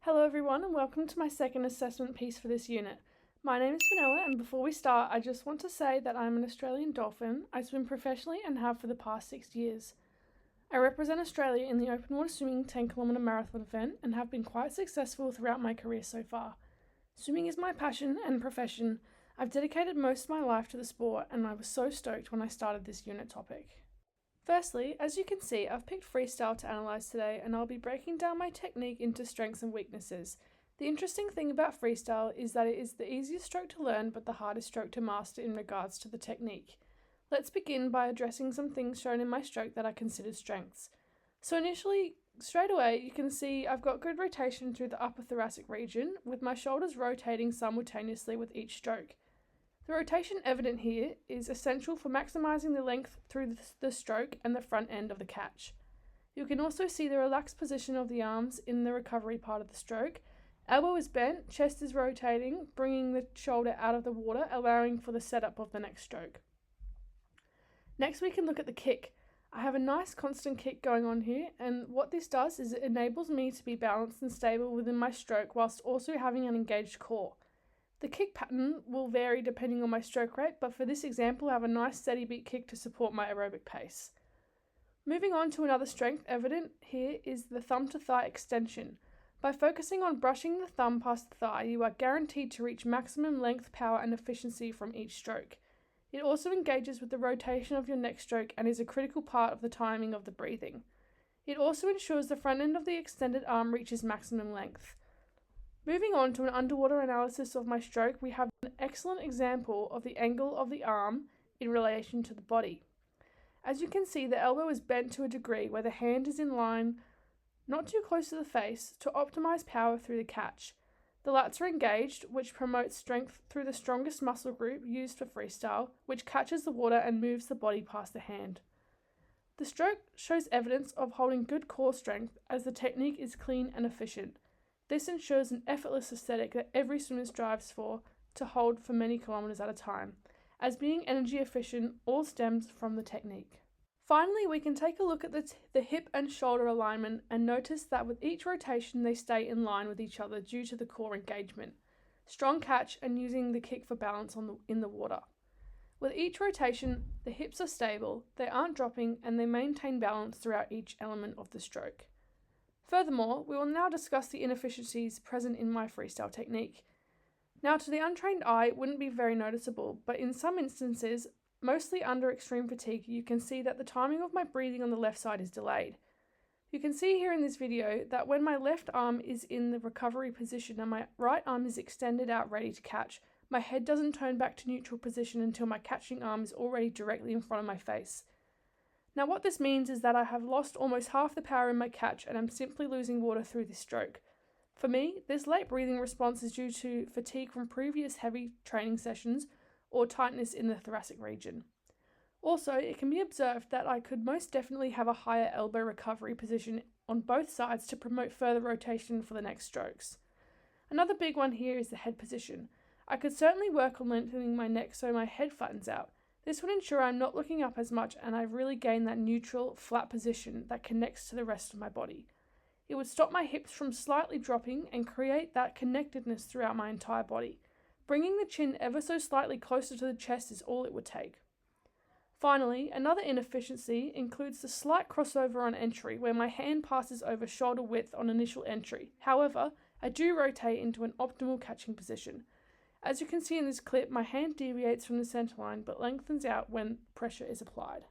Hello everyone and welcome to my second assessment piece for this unit. My name is Vanilla and before we start I just want to say that I'm an Australian dolphin. I swim professionally and have for the past 6 years. I represent Australia in the open water swimming 10km marathon event and have been quite successful throughout my career so far. Swimming is my passion and profession. I've dedicated most of my life to the sport and I was so stoked when I started this unit topic. Firstly, as you can see, I've picked freestyle to analyse today and I'll be breaking down my technique into strengths and weaknesses. The interesting thing about freestyle is that it is the easiest stroke to learn but the hardest stroke to master in regards to the technique. Let's begin by addressing some things shown in my stroke that I consider strengths. So initially, straight away, you can see I've got good rotation through the upper thoracic region, with my shoulders rotating simultaneously with each stroke. The rotation evident here is essential for maximising the length through the stroke and the front end of the catch. You can also see the relaxed position of the arms in the recovery part of the stroke. Elbow is bent, chest is rotating, bringing the shoulder out of the water, allowing for the setup of the next stroke. Next we can look at the kick. I have a nice constant kick going on here, and what this does is it enables me to be balanced and stable within my stroke whilst also having an engaged core. The kick pattern will vary depending on my stroke rate, but for this example I have a nice steady beat kick to support my aerobic pace. Moving on to another strength evident here is the thumb to thigh extension. By focusing on brushing the thumb past the thigh, you are guaranteed to reach maximum length, power and efficiency from each stroke. It also engages with the rotation of your next stroke and is a critical part of the timing of the breathing. It also ensures the front end of the extended arm reaches maximum length. Moving on to an underwater analysis of my stroke, we have an excellent example of the angle of the arm in relation to the body. As you can see, the elbow is bent to a degree where the hand is in line, not too close to the face, to optimize power through the catch. The lats are engaged, which promotes strength through the strongest muscle group used for freestyle, which catches the water and moves the body past the hand. The stroke shows evidence of holding good core strength as the technique is clean and efficient. This ensures an effortless aesthetic that every swimmer strives for to hold for many kilometers at a time. As being energy efficient all stems from the technique. Finally, we can take a look at the hip and shoulder alignment and notice that with each rotation they stay in line with each other due to the core engagement, strong catch and using the kick for balance in the water. With each rotation, the hips are stable, they aren't dropping and they maintain balance throughout each element of the stroke. Furthermore, we will now discuss the inefficiencies present in my freestyle technique. Now, to the untrained eye, it wouldn't be very noticeable, but in some instances, mostly under extreme fatigue, you can see that the timing of my breathing on the left side is delayed. You can see here in this video that when my left arm is in the recovery position and my right arm is extended out ready to catch, my head doesn't turn back to neutral position until my catching arm is already directly in front of my face. Now what this means is that I have lost almost half the power in my catch and I'm simply losing water through this stroke. For me, this late breathing response is due to fatigue from previous heavy training sessions or tightness in the thoracic region. Also, it can be observed that I could most definitely have a higher elbow recovery position on both sides to promote further rotation for the next strokes. Another big one here is the head position. I could certainly work on lengthening my neck so my head flattens out. This would ensure I'm not looking up as much and I really gain that neutral, flat position that connects to the rest of my body. It would stop my hips from slightly dropping and create that connectedness throughout my entire body. Bringing the chin ever so slightly closer to the chest is all it would take. Finally, another inefficiency includes the slight crossover on entry where my hand passes over shoulder width on initial entry. However, I do rotate into an optimal catching position. As you can see in this clip, my hand deviates from the center line but lengthens out when pressure is applied.